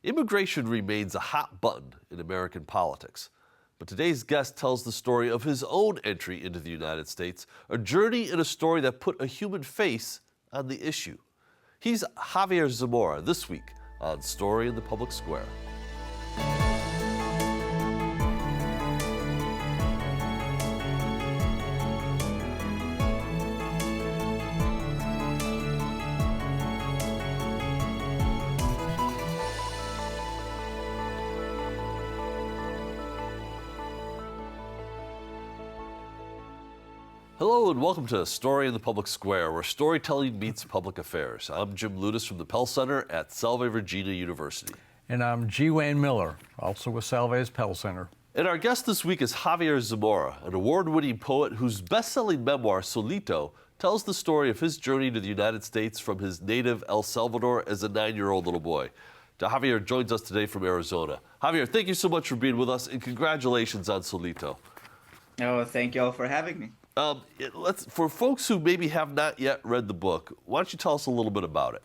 Immigration remains a hot button in American politics. But today's guest tells the story of his own entry into the United States, a journey and a story that put a human face on the issue. He's Javier Zamora this week on Story in the Public Square. Hello and welcome to Story in the Public Square, where storytelling meets public affairs. I'm Jim Ludis from the Pell Center at Salve Regina University. And I'm G. Wayne Miller, also with Salve's Pell Center. And our guest this week is Javier Zamora, an award-winning poet whose best-selling memoir, Solito, tells the story of his journey to the United States from his native El Salvador as a 9-year-old little boy. Javier joins us today from Arizona. Javier, thank you so much for being with us, and congratulations on Solito. Oh, thank you all for having me. For folks who maybe have not yet read the book, why don't you tell us a little bit about it?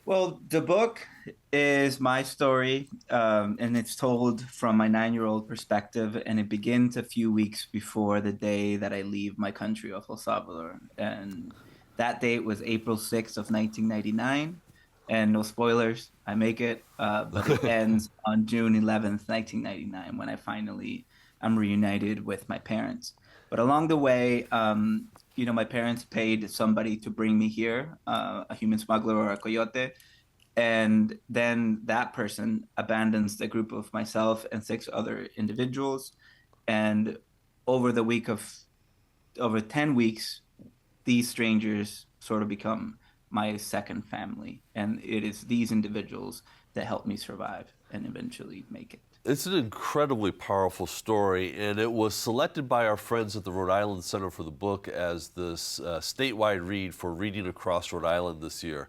Well, the book is my story, and it's told from my 9-year-old perspective, and it begins a few weeks before the day that I leave my country of El Salvador. And that date was April 6th of 1999, and no spoilers, I make it, but it ends on June 11th, 1999, when I'm reunited with my parents. But along the way, my parents paid somebody to bring me here, a human smuggler or a coyote. And then that person abandons the group of myself and 6 other individuals. And over 10 weeks, these strangers sort of become my second family. And it is these individuals that help me survive and eventually make it. It's an incredibly powerful story, and it was selected by our friends at the Rhode Island Center for the Book as this statewide read for Reading Across Rhode Island this year.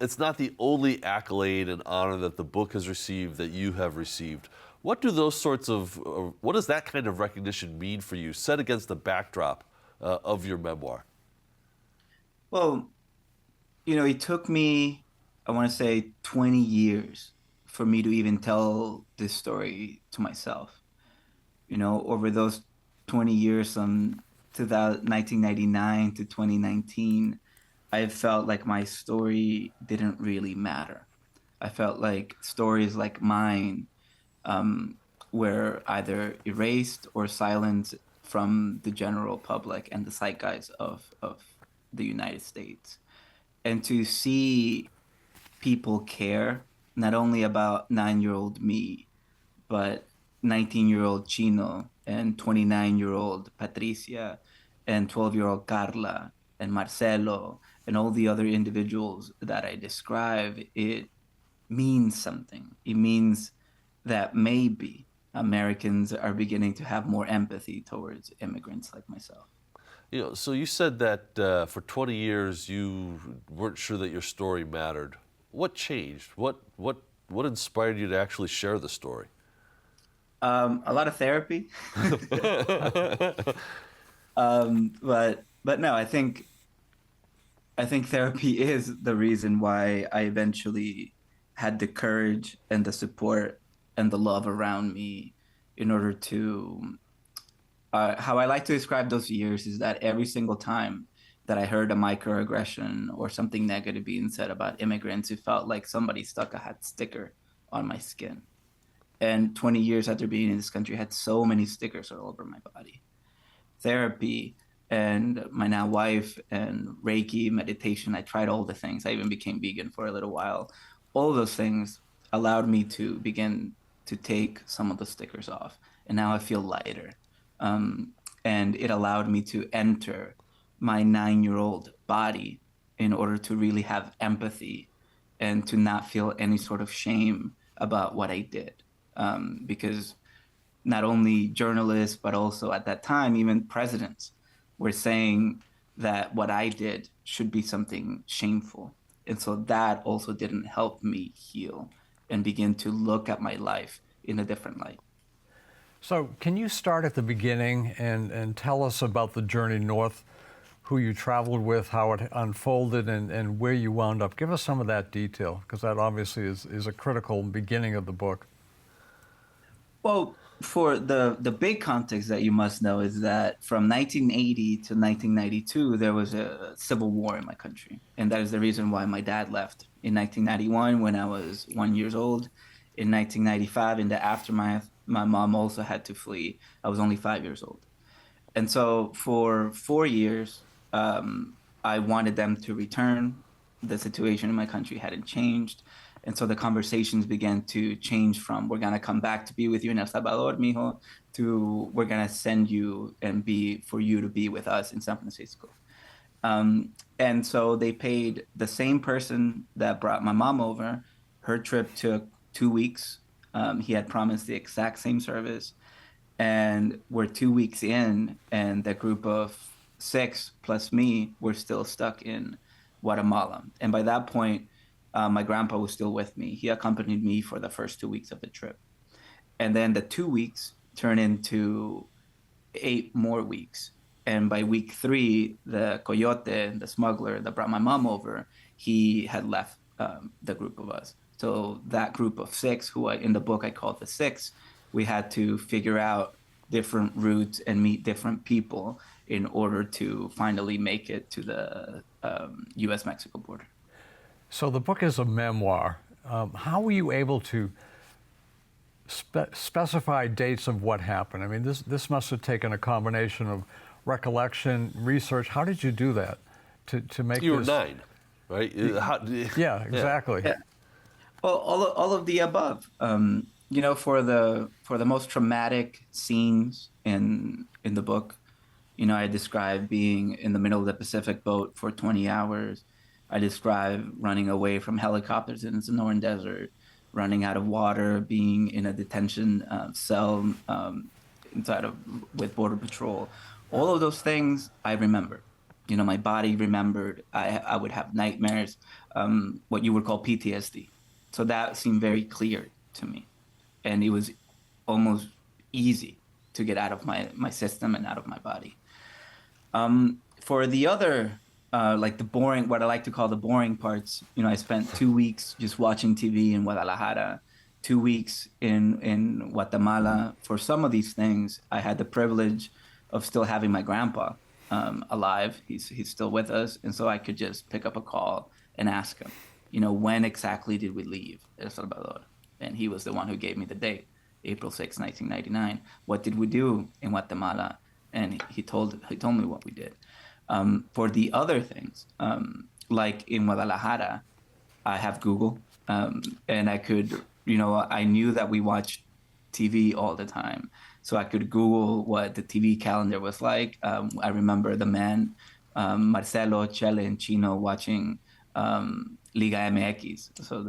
It's not the only accolade and honor that the book has received that you have received. What does that kind of recognition mean for you, set against the backdrop of your memoir? Well, it took me, I want to say, 20 years for me to even tell this story to myself. Over those 20 years from 1999 to 2019, I felt like my story didn't really matter. I felt like stories like mine were either erased or silenced from the general public and the zeitgeist of the United States. And to see people care not only about 9-year-old me, but 19-year-old Chino and 29-year-old Patricia and 12-year-old Carla and Marcelo and all the other individuals that I describe, it means something. It means that maybe Americans are beginning to have more empathy towards immigrants like myself. So you said that for 20 years you weren't sure that your story mattered. What changed? What inspired you to actually share the story? A lot of therapy. But no, I think therapy is the reason why I eventually had the courage and the support and the love around me in order to. How I like to describe those years is that every single time that I heard a microaggression or something negative being said about immigrants, it felt like somebody stuck a hot sticker on my skin. And 20 years after being in this country, I had so many stickers all over my body. Therapy and my now wife and Reiki, meditation, I tried all the things. I even became vegan for a little while. All of those things allowed me to begin to take some of the stickers off. And now I feel lighter. And it allowed me to enter my 9-year-old body in order to really have empathy and to not feel any sort of shame about what I did. Because not only journalists, but also at that time, even presidents were saying that what I did should be something shameful. And so that also didn't help me heal and begin to look at my life in a different light. So can you start at the beginning and tell us about the journey north? who you traveled with, how it unfolded, and where you wound up. Give us some of that detail, because that obviously is a critical beginning of the book. Well, for the big context that you must know is that from 1980 to 1992, there was a civil war in my country. And that is the reason why my dad left in 1991 when I was 1 year old. In 1995, in the aftermath, my mom also had to flee. I was only 5 years old. And so for 4 years, I wanted them to return. The situation in my country hadn't changed. And so the conversations began to change from we're going to come back to be with you in El Salvador, mijo, to we're going to send you and for you to be with us in San Francisco. And so they paid the same person that brought my mom over. Her trip took 2 weeks. He had promised the exact same service. And we're 2 weeks in, and the group of 6 plus me were still stuck in Guatemala. And by that point, my grandpa was still with me. He accompanied me for the first 2 weeks of the trip. And then the 2 weeks turned into 8 more weeks. And by week 3, the coyote, the smuggler that brought my mom over, he had left the group of us. So that group of 6, who in the book I called the 6, we had to figure out different routes and meet different people in order to finally make it to the U.S.-Mexico border. So the book is a memoir. How were you able to specify dates of what happened? I mean, this must have taken a combination of recollection, research. How did you do that to make You this? were 9, right? Yeah, exactly. Yeah. Well, all of the above. For the most traumatic scenes in the book, I describe being in the middle of the Pacific boat for 20 hours. I describe running away from helicopters in the Sonoran Desert, running out of water, being in a detention cell with Border Patrol. All of those things I remember. My body remembered. I would have nightmares, what you would call PTSD. So that seemed very clear to me. And it was almost easy to get out of my system and out of my body. For the other, like the boring, what I like to call the boring parts, I spent 2 weeks just watching TV in Guadalajara, 2 weeks in Guatemala. For some of these things, I had the privilege of still having my grandpa alive. He's still with us. And so I could just pick up a call and ask him, when exactly did we leave El Salvador? And he was the one who gave me the date, April 6, 1999. What did we do in Guatemala? And he told me what we did. For the other things, like in Guadalajara, I have Google, and I could, I knew that we watched TV all the time. So I could Google what the TV calendar was like. I remember the man, Marcelo, Chele, and Chino watching Liga MX, so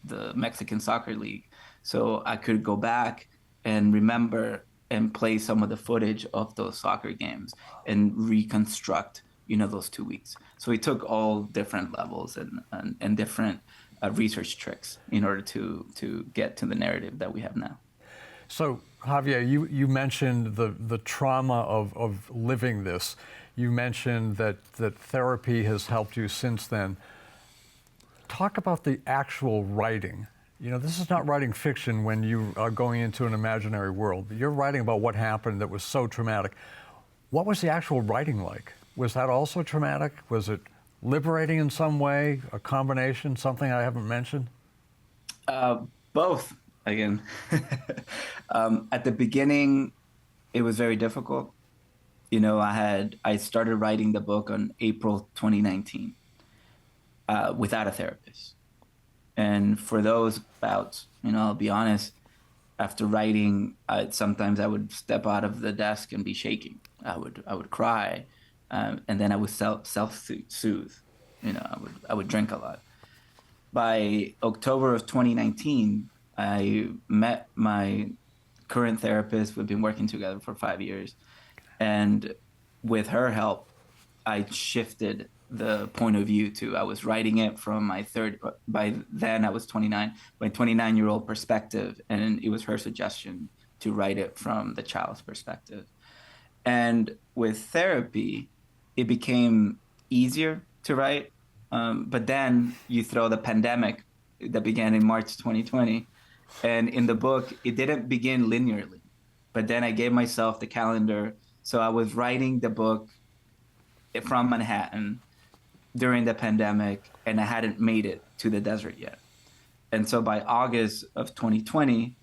the Mexican Soccer League. So I could go back and remember and play some of the footage of those soccer games and reconstruct, those 2 weeks. So we took all different levels and different research tricks in order to get to the narrative that we have now. So Javier, you mentioned the trauma of living this. You mentioned that therapy has helped you since then. Talk about the actual writing. This is not writing fiction when you are going into an imaginary world. You're writing about what happened that was so traumatic. What was the actual writing like? Was that also traumatic? Was it liberating in some way, a combination, something I haven't mentioned? Both, again. At the beginning, it was very difficult. I started writing the book on April 2019 without a therapist. And for those bouts, I'll be honest, after writing, sometimes I would step out of the desk and be shaking. I would cry, and then I would self-soothe. I would drink a lot. By October of 2019, I met my current therapist. We've been working together for 5 years. And with her help, I shifted the point of view to, I was writing it from by then I was 29, my 29-year-old perspective. And it was her suggestion to write it from the child's perspective. And with therapy, it became easier to write. But then you throw the pandemic that began in March 2020. And in the book, it didn't begin linearly. But then I gave myself the calendar. So I was writing the book from Manhattan during the pandemic, and I hadn't made it to the desert yet. And so by August of 2020,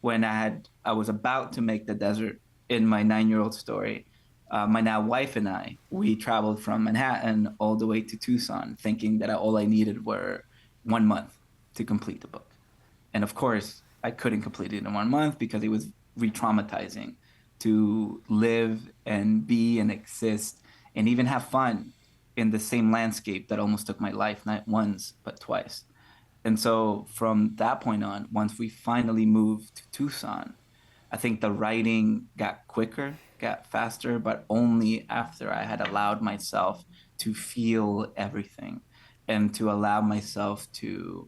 when I was about to make the desert in my 9-year-old story, my now wife and I, we traveled from Manhattan all the way to Tucson, thinking that all I needed were 1 month to complete the book. And of course, I couldn't complete it in 1 month because it was re-traumatizing to live and be and exist and even have fun in the same landscape that almost took my life, not once, but twice. And so from that point on, once we finally moved to Tucson, I think the writing got quicker, got faster, but only after I had allowed myself to feel everything and to allow myself to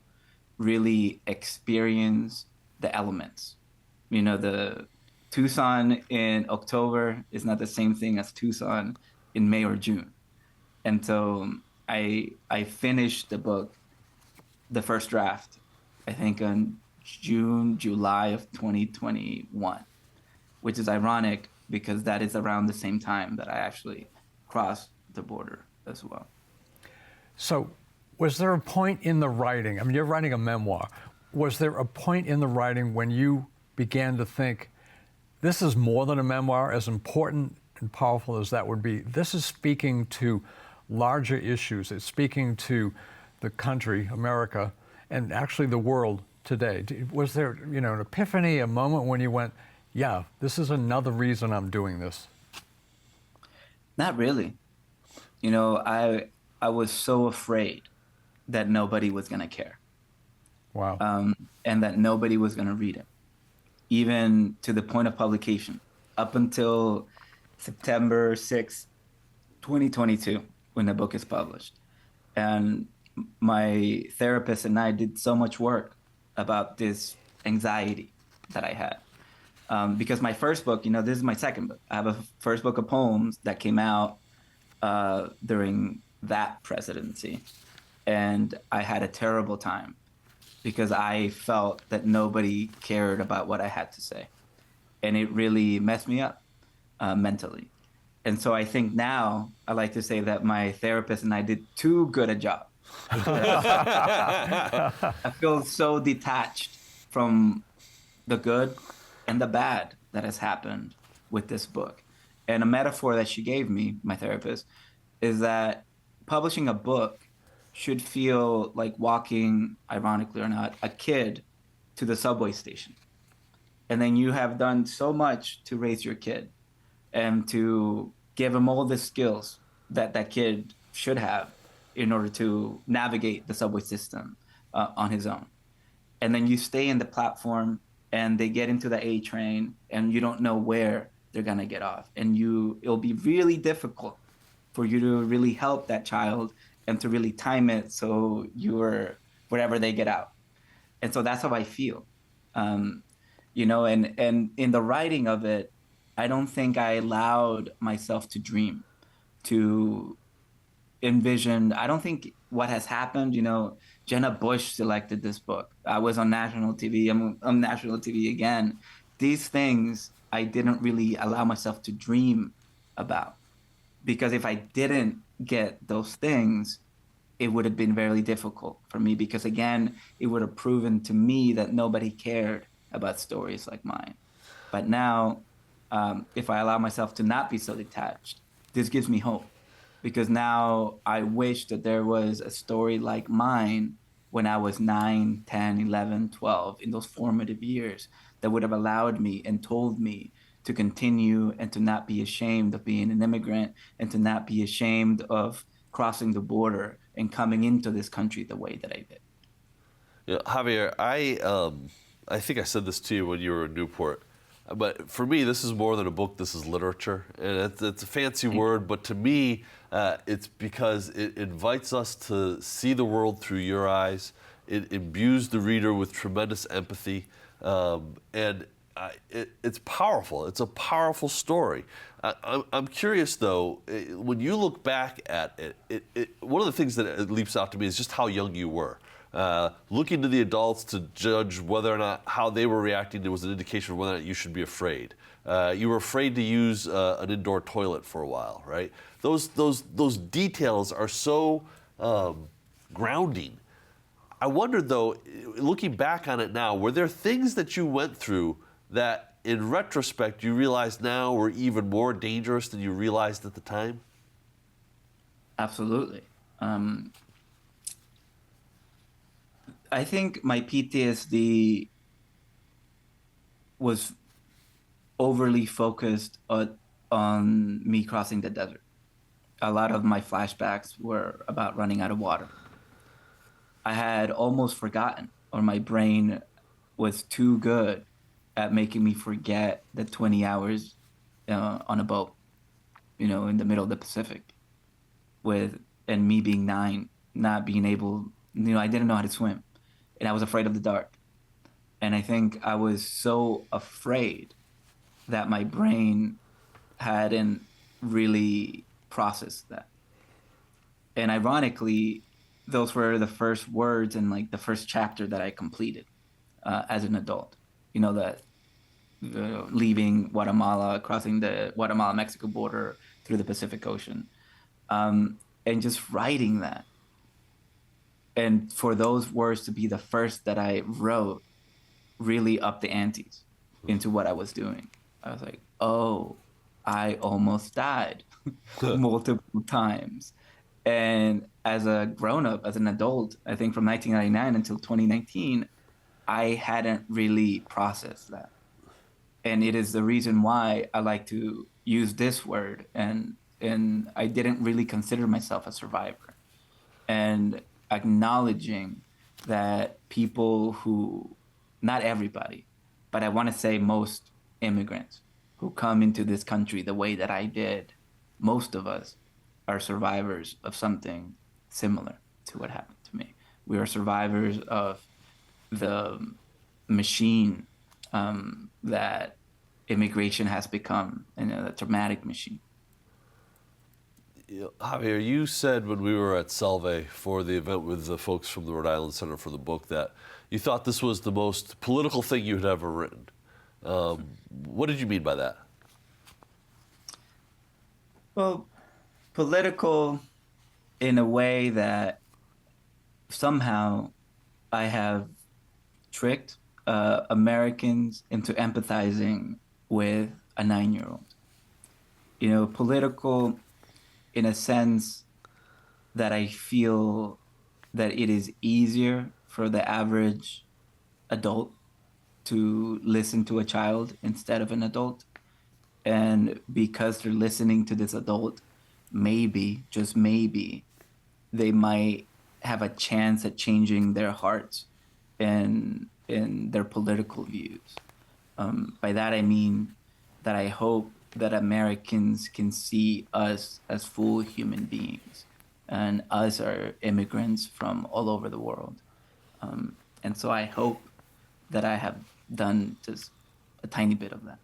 really experience the elements. You know, the Tucson in October is not the same thing as Tucson in May or June. And so I finished the book, the first draft, I think on July of 2021, which is ironic because that is around the same time that I actually crossed the border as well. So was there a point in the writing, I mean, you're writing a memoir, was there a point in the writing when you began to think, this is more than a memoir, as important and powerful as that would be? This is speaking to larger issues. It's speaking to the country, America, and actually the world today. Was there, an epiphany, a moment when you went, yeah, this is another reason I'm doing this? Not really. I was so afraid that nobody was going to care. Wow. And that nobody was going to read it, even to the point of publication, up until September 6, 2022, when the book is published. And my therapist and I did so much work about this anxiety that I had. Because my first book, this is my second book. I have a first book of poems that came out during that presidency. And I had a terrible time because I felt that nobody cared about what I had to say. And it really messed me up mentally. And so I think now I like to say that my therapist and I did too good a job. I feel so detached from the good and the bad that has happened with this book. And a metaphor that she gave me, my therapist, is that publishing a book should feel like walking, ironically or not, a kid to the subway station. And then you have done so much to raise your kid and to give him all the skills that that kid should have in order to navigate the subway system on his own. And then you stay in the platform and they get into the A train and you don't know where they're gonna get off. And it'll be really difficult for you to really help that child and to really time it so you're wherever they get out. And so that's how I feel. And in the writing of it, I don't think I allowed myself to dream, to envision. I don't think what has happened, Jenna Bush selected this book. I was on national TV. I'm on national TV again. These things I didn't really allow myself to dream about, because if I didn't get those things, it would have been very difficult for me, because again, it would have proven to me that nobody cared about stories like mine. But now, if I allow myself to not be so detached, this gives me hope, because now I wish that there was a story like mine when I was 9, 10, 11, 12, in those formative years, that would have allowed me and told me to continue and to not be ashamed of being an immigrant and to not be ashamed of crossing the border and coming into this country the way that I did. Yeah, Javier, I think I said this to you when you were in Newport, but for me, this is more than a book. This is literature, and it's a fancy word, but to me, it's because it invites us to see the world through your eyes. It imbues the reader with tremendous empathy, and it's powerful. It's a powerful story. I'm curious though, when you look back at it, one of the things that leaps out to me is just how young you were. Looking to the adults to judge whether or not how they were reacting, there was an indication of whether or not you should be afraid. You were afraid to use an indoor toilet for a while, right? Those details are so grounding. I wonder though, looking back on it now, were there things that you went through that in retrospect you realize now were even more dangerous than you realized at the time? Absolutely. I think my PTSD was overly focused on me crossing the desert. A lot of my flashbacks were about running out of water. I had almost forgotten, or my brain was too good at making me forget the 20 hours on a boat, in the middle of the Pacific, and me being 9, not being able, I didn't know how to swim, and I was afraid of the dark. And I think I was so afraid that my brain hadn't really processed that. And ironically, those were the first words in like the first chapter that I completed as an adult. That leaving Guatemala, crossing the Guatemala-Mexico border through the Pacific Ocean, and just writing that. And for those words to be the first that I wrote really upped the antes into what I was doing. I was like, oh, I almost died multiple times. And as a grown-up, as an adult, I think from 1999 until 2019, I hadn't really processed that. And it is the reason why I like to use this word. And I didn't really consider myself a survivor. And acknowledging that people who, not everybody, but I want to say most immigrants who come into this country the way that I did, most of us are survivors of something similar to what happened to me. We are survivors of the machine that immigration has become, a traumatic machine. Javier, you said when we were at Salve for the event with the folks from the Rhode Island Center for the book that you thought this was the most political thing you had ever written. What did you mean by that? Well, political in a way that somehow I have tricked Americans into empathizing with a 9-year-old. Political in a sense that I feel that it is easier for the average adult to listen to a child instead of an adult. And because they're listening to this adult, maybe, just maybe, they might have a chance at changing their hearts and their political views. By that I mean that I hope that Americans can see us as full human beings, and us are immigrants from all over the world. And so I hope that I have done just a tiny bit of that.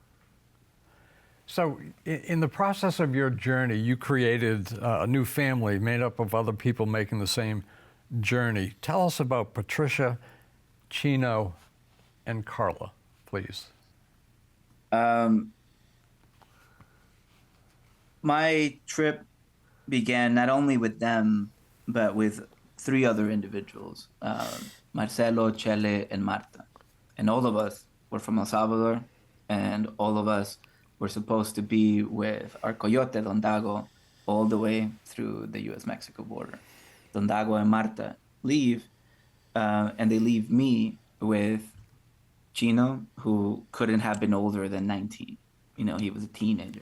So in the process of your journey, you created a new family made up of other people making the same journey. Tell us about Patricia, Chino, and Carla, please. My trip began not only with them, but with 3 other individuals, Marcelo, Chele, and Marta. And all of us were from El Salvador, and all of us were supposed to be with our coyote, Don Dago, all the way through the U.S.-Mexico border. Don Dago and Marta leave, and they leave me with Chino, who couldn't have been older than 19. He was a teenager.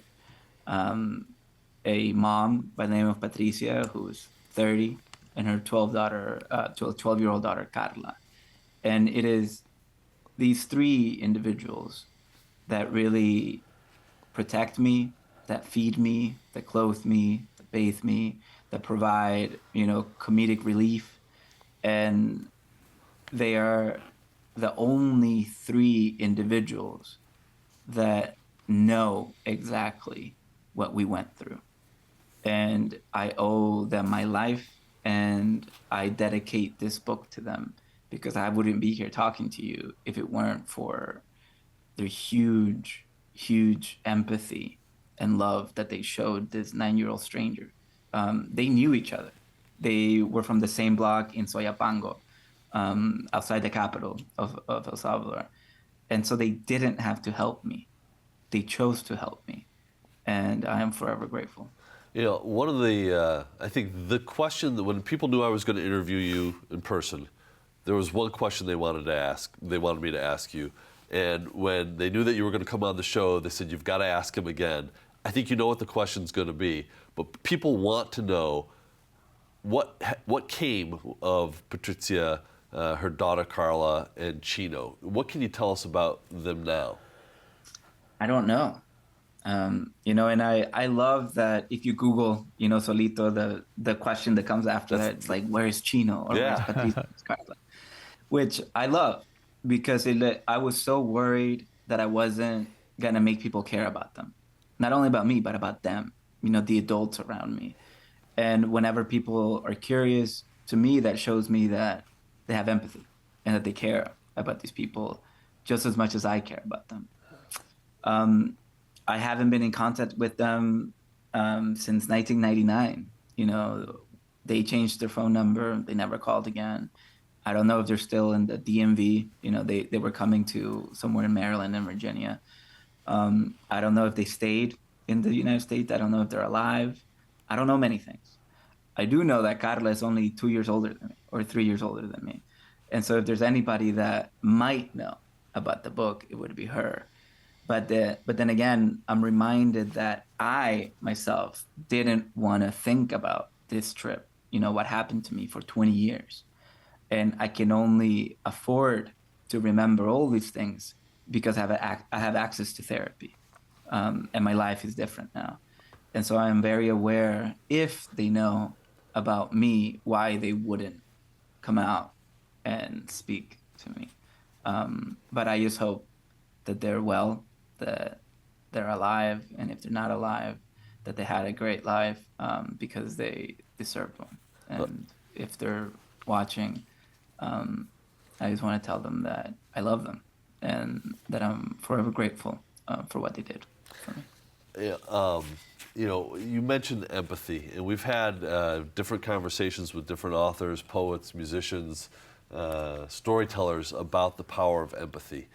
A mom by the name of Patricia, who's 30, and her 12-year-old daughter, Carla. And it is these 3 individuals that really protect me, that feed me, that clothe me, that bathe me, that provide, comedic relief. And they are the only 3 individuals that know exactly what we went through. And I owe them my life, and I dedicate this book to them because I wouldn't be here talking to you if it weren't for their huge, huge empathy and love that they showed this 9-year-old stranger. They knew each other. They were from the same block in Soyapango, outside the capital of El Salvador. And so they didn't have to help me. They chose to help me. And I am forever grateful. You know, one of the, I think the question that when people knew I was going to interview you in person, there was one question they wanted me to ask you. And when they knew that you were going to come on the show, they said, you've got to ask him again. I think you know what the question's going to be, but people want to know what came of Patricia, her daughter Carla, and Chino. What can you tell us about them now? I don't know. You know, and I love that if you Google, you know, Solito, the question that comes after that, it's like, where is Chino? Or where's Patricia? Carla? Which I love because I was so worried that I wasn't going to make people care about them. Not only about me, but about them, you know, the adults around me. And whenever people are curious, to me, that shows me that they have empathy and that they care about these people just as much as I care about them. I haven't been in contact with them since 1999. You know, they changed their phone number. They never called again. I don't know if they're still in the DMV. You know, they were coming to somewhere in Maryland and Virginia. I don't know if they stayed in the United States. I don't know if they're alive. I don't know many things. I do know that Carla is only 2 years older than me or 3 years older than me. And so if there's anybody that might know about the book, it would be her. But then again, I'm reminded that I myself didn't want to think about this trip, you know, what happened to me for 20 years. And I can only afford to remember all these things because I have access to therapy. And my life is different now. And so I am very aware if they know about me, why they wouldn't come out and speak to me. But I just hope that they're well, that they're alive, and if they're not alive, that they had a great life because they deserved one. And if they're watching, I just want to tell them that I love them and that I'm forever grateful for what they did for me. Yeah, you know, you mentioned empathy, and we've had different conversations with different authors, poets, musicians, storytellers about the power of empathy.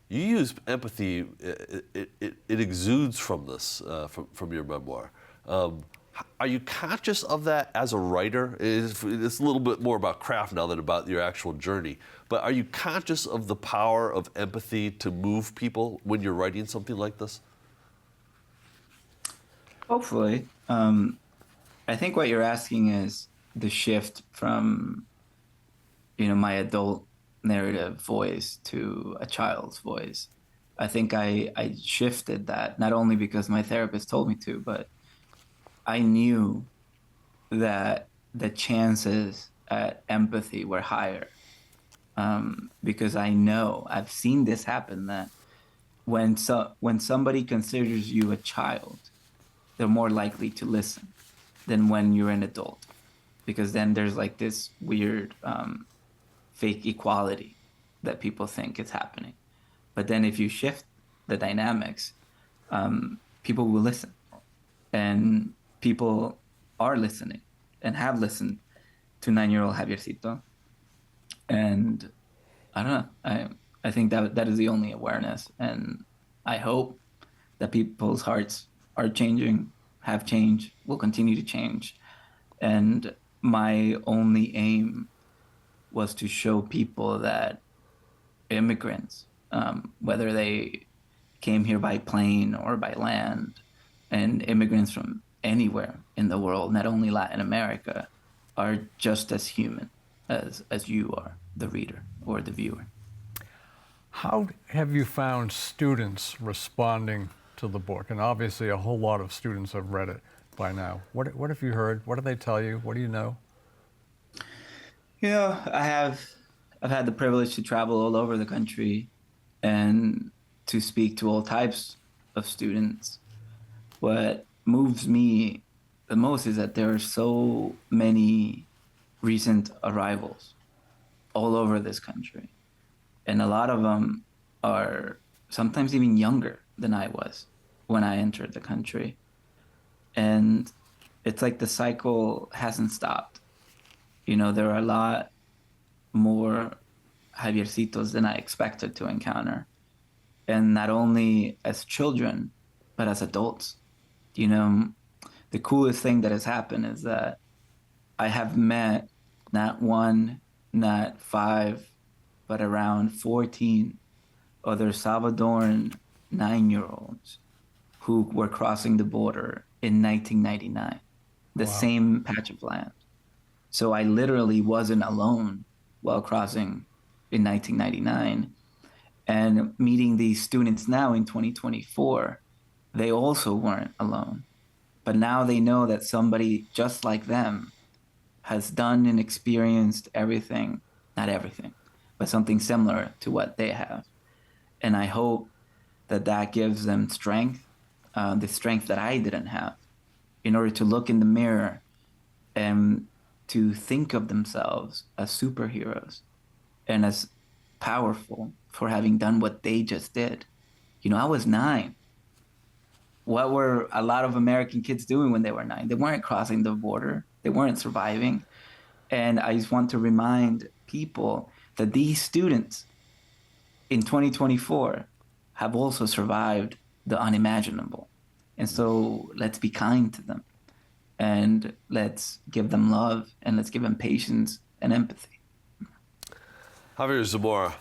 You use empathy; it exudes from this, from your memoir. Are you conscious of that as a writer? It's a little bit more about craft now than about your actual journey. But are you conscious of the power of empathy to move people when you're writing something like this? Hopefully. I think what you're asking is the shift from, you know, my adult narrative voice to a child's voice. I think I shifted that not only because my therapist told me to, but I knew that the chances at empathy were higher because I know I've seen this happen that when somebody considers you a child, they're more likely to listen than when you're an adult, because then there's like this weird fake equality that people think is happening. But then if you shift the dynamics, people will listen, and people are listening and have listened to 9-year-old Javiercito. And I don't know, I think that is the only awareness, and I hope that people's hearts are changing, have changed, will continue to change. And my only aim was to show people that immigrants, whether they came here by plane or by land, and immigrants from anywhere in the world, not only Latin America, are just as human as you are, the reader or the viewer. How have you found students responding to the book? And obviously a whole lot of students have read it by now. What have you heard? What do they tell you? What do you know? You know, I've had the privilege to travel all over the country, and to speak to all types of students. What moves me the most is that there are so many recent arrivals all over this country. And a lot of them are sometimes even younger than I was when I entered the country. And it's like the cycle hasn't stopped. There are a lot more Javiercitos than I expected to encounter. And not only as children, but as adults. The coolest thing that has happened is that I have met not one, not five, but around 14 other Salvadoran 9-year-olds who were crossing the border in 1999, the Wow. same patch of land. So I literally wasn't alone while crossing in 1999. And meeting these students now in 2024, they also weren't alone. But now they know that somebody just like them has done and experienced everything, not everything, but something similar to what they have. And I hope that that gives them strength, the strength that I didn't have, in order to look in the mirror and to think of themselves as superheroes and as powerful for having done what they just did. I was 9. What were a lot of American kids doing when they were 9? They weren't crossing the border. They weren't surviving. And I just want to remind people that these students in 2024 have also survived the unimaginable. And so let's be kind to them, and let's give them love, and let's give them patience and empathy. Javier Zamora,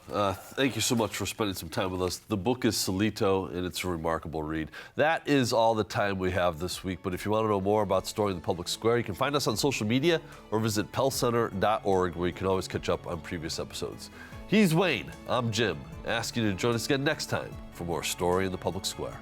thank you so much for spending some time with us. The book is Solito, and it's a remarkable read. That is all the time we have this week, but if you want to know more about Story in the Public Square, you can find us on social media or visit pellcenter.org, where you can always catch up on previous episodes. He's Wayne, I'm Jim, asking you to join us again next time for more Story in the Public Square.